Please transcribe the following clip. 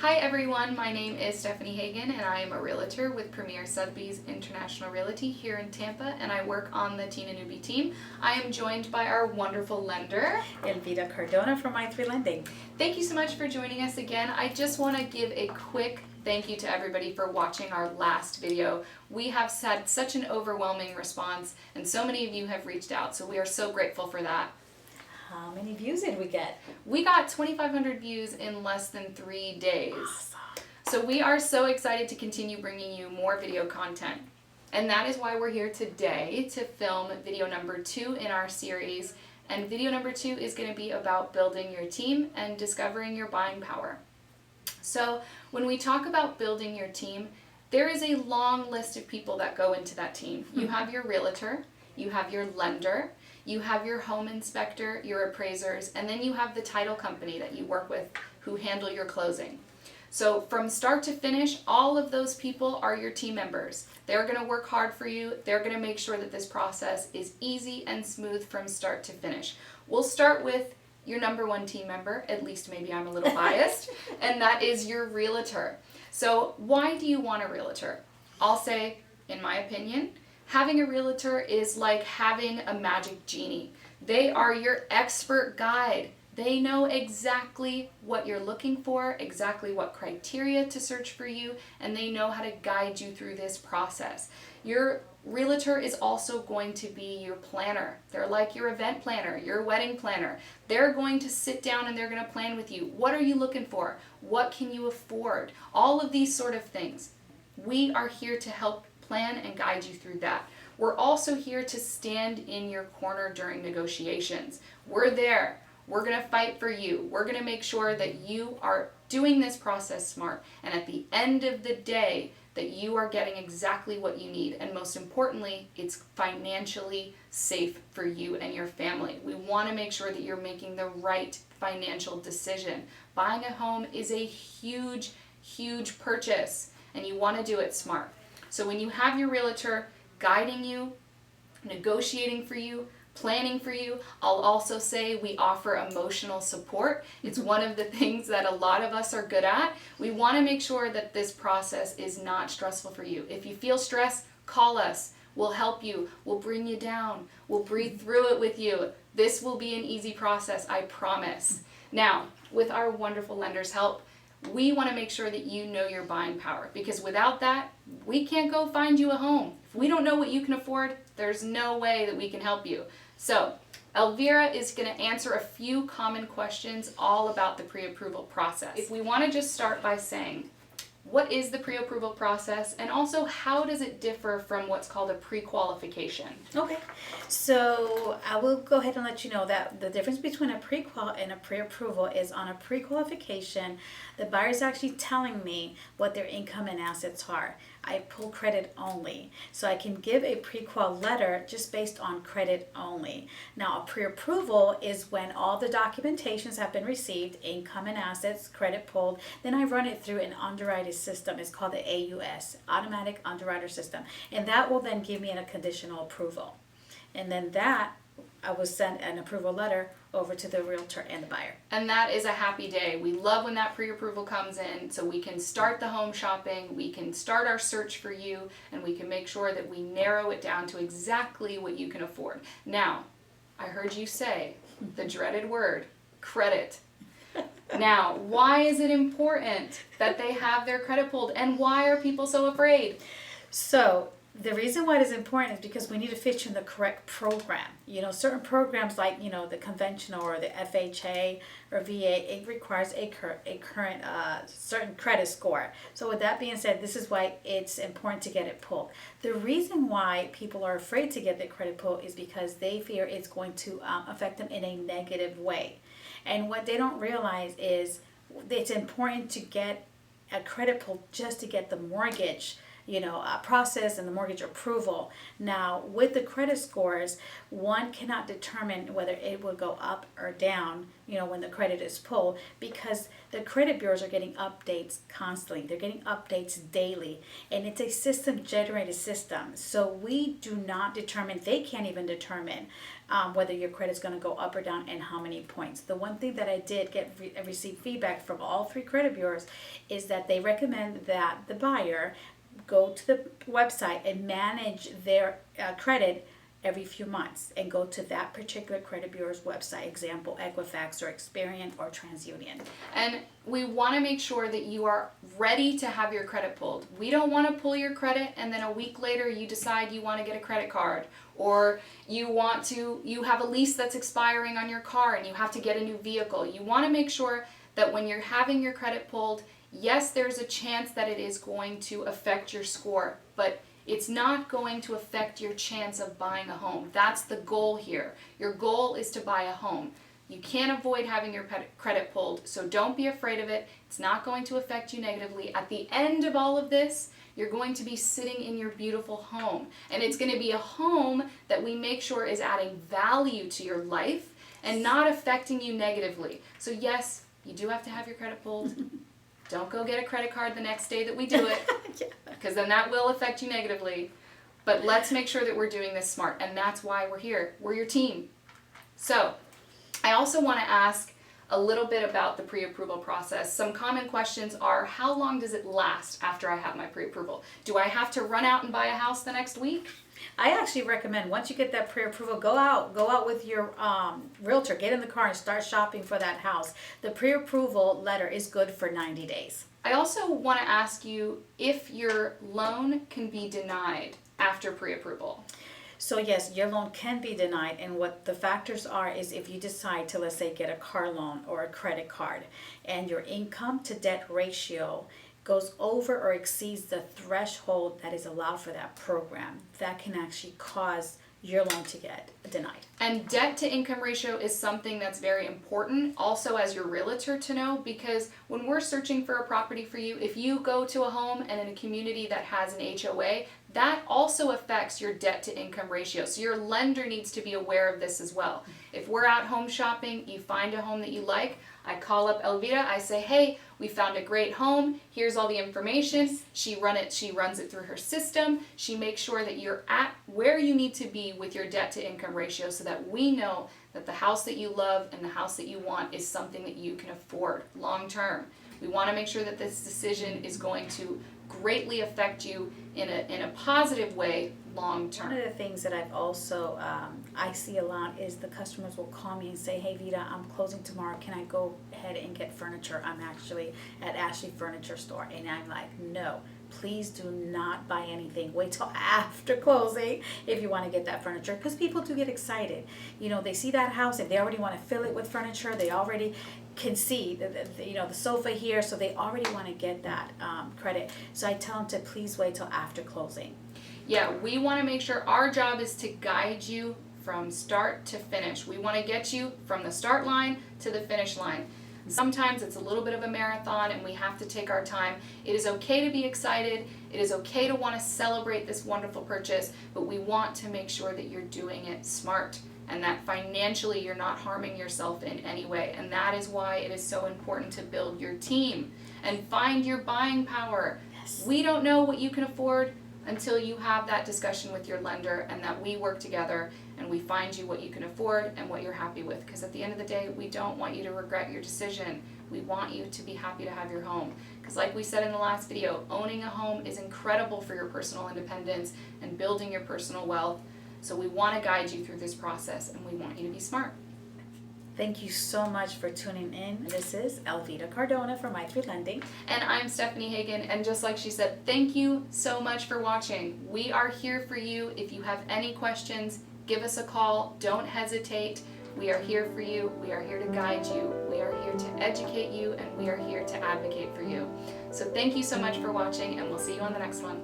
Hi everyone, my name is Stephanie Hagan and I am a realtor with Premier Sotheby's International Realty here in Tampa, and I work on the Tina Newbie team. I am joined by our wonderful lender, Elvira Cardona from i3 Lending. Thank you so much for joining us again. I just want to give a quick thank you to everybody for watching our last video. We have had such an overwhelming response and so many of you have reached out, so we are so grateful for that. How many views did we get? We got 2,500 views in less than 3 days. Awesome. So we are so excited to continue bringing you more video content. And that is why we're here today to film video number 2 in our series. And video number 2 is going to be about building your team and discovering your buying power. So when we talk about building your team, there is a long list of people that go into that team. You have your realtor, you have your lender, you have your home inspector, your appraisers, and then you have the title company that you work with who handle your closing. So from start to finish, all of those people are your team members. They're going to work hard for you. They're going to make sure that this process is easy and smooth from start to finish. We'll start with your number one team member, at least maybe I'm a little biased, and that is your realtor. So why do you want a realtor? I'll say, in my opinion, having a realtor is like having a magic genie. They are your expert guide. They know exactly what you're looking for, exactly what criteria to search for you, and they know how to guide you through this process. Your realtor is also going to be your planner. They're like your event planner, your wedding planner. They're going to sit down and they're going to plan with you. What are you looking for? What can you afford? All of these sort of things. We are here to help plan and guide you through that. We're also here to stand in your corner during negotiations. We're there. We're going to fight for you. We're going to make sure that you are doing this process smart, and at the end of the day, that you are getting exactly what you need, and most importantly, it's financially safe for you and your family. We want to make sure that you're making the right financial decision. Buying a home is a huge, huge purchase, and you want to do it smart. So when you have your realtor guiding you, negotiating for you, planning for you, I'll also say we offer emotional support. It's one of the things that a lot of us are good at. We want to make sure that this process is not stressful for you. If you feel stress, call us. We'll help you. We'll bring you down. We'll breathe through it with you. This will be an easy process, I promise. Now, with our wonderful lender's help, we want to make sure that you know your buying power, because without that, we can't go find you a home. If we don't know what you can afford, there's no way that we can help you. So Elvira is going to answer a few common questions all about the pre-approval process. If we want to just start by saying, what is the pre-approval process, and also how does it differ from what's called a pre-qualification? Okay, so I will go ahead and let you know that the difference between a pre-qual and a pre-approval is on a pre-qualification, the buyer is actually telling me what their income and assets are. I pull credit only, so I can give a pre-qual letter just based on credit only. Now, a pre-approval is when all the documentations have been received, income and assets, credit pulled, then I run it through an underwriter system. It's called the AUS, Automatic Underwriter System, and that will then give me a conditional approval. And then that, I will send an approval letter over to the realtor and the buyer. And that is a happy day. We love when that pre-approval comes in, so we can start the home shopping, we can start our search for you, and we can make sure that we narrow it down to exactly what you can afford. Now, I heard you say the dreaded word, credit. Now, why is it important that they have their credit pulled, and why are people so afraid? So the reason why it is important is because we need to fit you in the correct program. You know, certain programs like, the conventional or the FHA or VA, it requires a current certain credit score. So with that being said, this is why it's important to get it pulled. The reason why people are afraid to get the credit pulled is because they fear it's going to affect them in a negative way. And what they don't realize is it's important to get a credit pull just to get the mortgage, process and the mortgage approval. Now, with the credit scores, one cannot determine whether it will go up or down, when the credit is pulled, because the credit bureaus are getting updates constantly. They're getting updates daily, and it's a system generated system. So we do not determine, they can't even determine whether your credit's going to go up or down and how many points. The one thing that I did receive feedback from all 3 credit bureaus is that they recommend that the buyer go to the website and manage their credit every few months and go to that particular credit bureau's website, example Equifax or Experian or TransUnion. And we want to make sure that you are ready to have your credit pulled. We don't want to pull your credit and then a week later you decide you want to get a credit card, or you have a lease that's expiring on your car and you have to get a new vehicle. You want to make sure that when you're having your credit pulled, yes, there's a chance that it is going to affect your score, but it's not going to affect your chance of buying a home. That's the goal here. Your goal is to buy a home. You can't avoid having your credit pulled, so don't be afraid of it. It's not going to affect you negatively. At the end of all of this, you're going to be sitting in your beautiful home. And it's going to be a home that we make sure is adding value to your life and not affecting you negatively. So yes, you do have to have your credit pulled. Don't go get a credit card the next day that we do it, because then that will affect you negatively. But let's make sure that we're doing this smart, and that's why we're here. We're your team. So I also want to ask a little bit about the pre-approval process. Some common questions are, how long does it last after I have my pre-approval? Do I have to run out and buy a house the next week? I actually recommend, once you get that pre-approval, go out with your realtor, get in the car and start shopping for that house. The pre-approval letter is good for 90 days. I also want to ask you if your loan can be denied after pre-approval. So yes, your loan can be denied, and what the factors are is if you decide to, let's say, get a car loan or a credit card, and your income to debt ratio goes over or exceeds the threshold that is allowed for that program, that can actually cause your loan to get denied. And debt to income ratio is something that's very important also as your realtor to know, because when we're searching for a property for you, if you go to a home and in a community that has an HOA, that also affects your debt to income ratio. So your lender needs to be aware of this as well. If we're out home shopping, you find a home that you like, I call up Elvira, I say, hey, we found a great home, here's all the information. She runs it through her system. She makes sure that you're at where you need to be with your debt to income ratio, so that we know that the house that you love and the house that you want is something that you can afford long term. We want to make sure that this decision is going to greatly affect you in a positive way long term. One of the things that I've also I see a lot is the customers will call me and say, hey Vita, I'm closing tomorrow, can I go ahead and get furniture? I'm actually at Ashley Furniture Store. And I'm like, no, please do not buy anything. Wait till after closing if you want to get that furniture, because people do get excited. They see that house and they already want to fill it with furniture. They already can see the sofa here, so they already want to get that credit. So I tell them to please wait till after closing. Yeah, we want to make sure our job is to guide you from start to finish. We want to get you from the start line to the finish line. Sometimes it's a little bit of a marathon and we have to take our time. It is okay to be excited. It is okay to want to celebrate this wonderful purchase, but we want to make sure that you're doing it smart and that financially you're not harming yourself in any way. And that is why it is so important to build your team and find your buying power. Yes. We don't know what you can afford until you have that discussion with your lender, and that we work together and we find you what you can afford and what you're happy with. Because at the end of the day, we don't want you to regret your decision. We want you to be happy to have your home. Because like we said in the last video, owning a home is incredible for your personal independence and building your personal wealth. So we want to guide you through this process, and we want you to be smart. Thank you so much for tuning in. This is Elvira Cardona from i3 Lending. And I'm Stephanie Hagan, and just like she said, thank you so much for watching. We are here for you. If you have any questions, give us a call. Don't hesitate. We are here for you. We are here to guide you. We are here to educate you, and we are here to advocate for you. So thank you so much for watching, and we'll see you on the next one.